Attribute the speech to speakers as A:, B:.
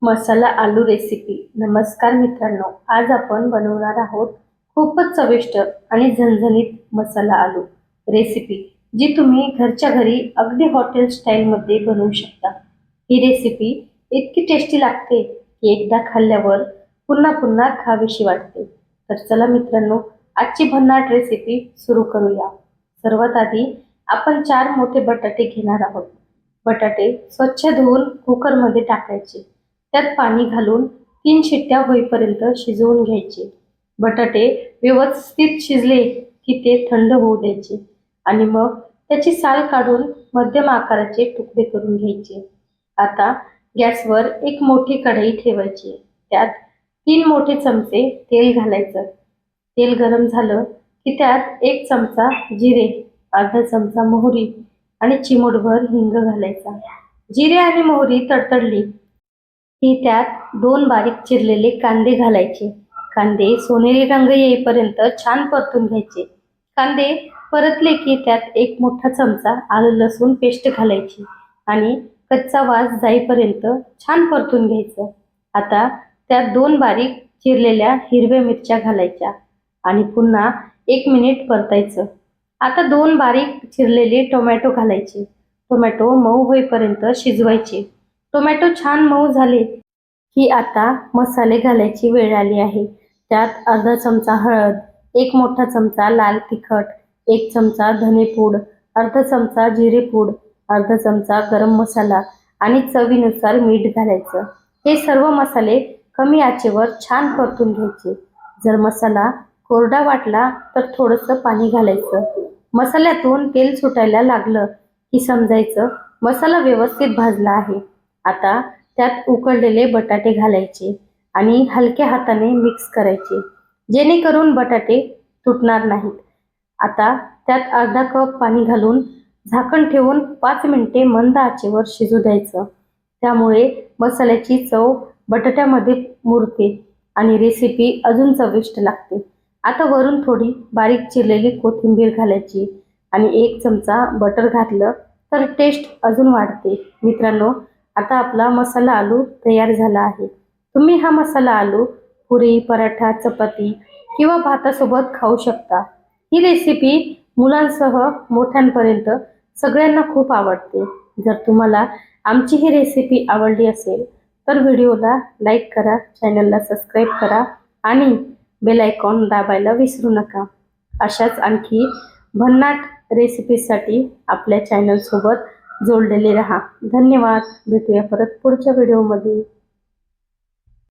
A: मसाला आलू recipe. नमस्कार मित्रांनो, आज आपण बनवणार आहोत खूपच चविष्ट आणि झणझणीत मसाला आलू रेसिपी, जी तुम्ही घरच्या घरी अगदी हॉटेल स्टाईलमध्ये बनवू शकता। ही रेसिपी इतकी टेस्टी लागते की एकदा खाल्ल्यावर पुन्हा पुन्हा खावीशी वाटते। तर चला मित्रांनो, आजची भन्नाट रेसिपी सुरू करूया। सर्वात आधी आपण 4 मोठे बटाटे घेणार आहोत। बटाटे स्वच्छ धुवून कुकरमध्ये टाकायचे। त्यात पाणी घालून 3 शिट्ट्या होईपर्यंत शिजवून घ्यायचे। बटाटे व्यवस्थित शिजले की ते थंड होऊ द्यायचे आणि मग त्याची साल काढून मध्यम आकाराचे तुकडे करून घ्यायचे। आता गॅसवर एक मोठी कढई ठेवायची। त्यात 3 मोठे चमचे तेल घालायचं। तेल गरम झालं की त्यात 1 चमचा जिरे, अर्धा चमचा मोहरी आणि चिमूटभर हिंग घालायचा। जिरे आणि मोहरी तडतडली की त्यात 2 बारीक चिरलेले कांदे घालायचे। कांदे सोनेरी रंग येईपर्यंत छान परतून घ्यायचे। कांदे परतले की त्यात 1 मोठा चमचा आलं लसूण पेस्ट घालायची आणि कच्चा वास जाईपर्यंत छान परतून घ्यायचं। आता त्यात 2 बारीक चिरलेल्या हिरव्या मिरच्या घालायच्या आणि पुन्हा 1 मिनिट परतायचं। आता 2 बारीक चिरलेले टोमॅटो घालायचे। टोमॅटो मऊ होईपर्यंत शिजवायचे। टोमॅटो छान मऊ झाले की आता मसाले घालायची वेळ आली आहे। त्यात अर्धा चमचा हळद, 1 मोठा चमचा लाल तिखट, 1 चमचा धनेपूड, अर्धा चमचा जिरेपूड, अर्धा चमचा गरम मसाला आणि चवीनुसार मीठ घालायचं। हे सर्व मसाले कमी आचेवर छान परतून घ्यायचे। जर मसाला कोरडा वाटला तर थोडंसं पाणी घालायचं। मसाल्यातून तेल सुटायला लागलं की समजायचं मसाला व्यवस्थित भाजला आहे। आता त्यात उकडलेले बटाटे घालायचे आणि हलक्या हाताने मिक्स करायचे, जेणेकरून बटाटे तुटणार नाहीत। आता त्यात अर्धा कप पाणी घालून झाकण ठेवून 5 मिनिटे मंद आचेवर शिजू द्यायचं। त्यामुळे मसाल्याची चव बटाट्यामध्ये मुरते आणि रेसिपी अजून चविष्ट लागते। आता वरून थोडी बारीक चिरलेली कोथिंबीर घालायची आणि 1 चमचा बटर घातलं तर टेस्ट अजून वाढते। मित्रांनो, आता आपला मसाला आलू तयार झाला आहे। तुम्ही हा मसाला आलू पुरी, पराठा, चपाती किंवा भातासोबत खाऊ शकता। ही रेसिपी मुलांसह मोठ्यांपर्यंत सगळ्यांना खूप आवडते। जर तुम्हाला आमची ही रेसिपी आवडली असेल तर व्हिडिओला लाईक करा, चॅनलला सबस्क्राईब करा आणि बेल आयकॉन दाबायला विसरू नका। अशाच आणखी भन्नाट रेसिपीसाठी आपल्या चॅनलसोबत जोडलेले रहा। धन्यवाद। भेटूया परत पुढच्या व्हिडिओमध्ये।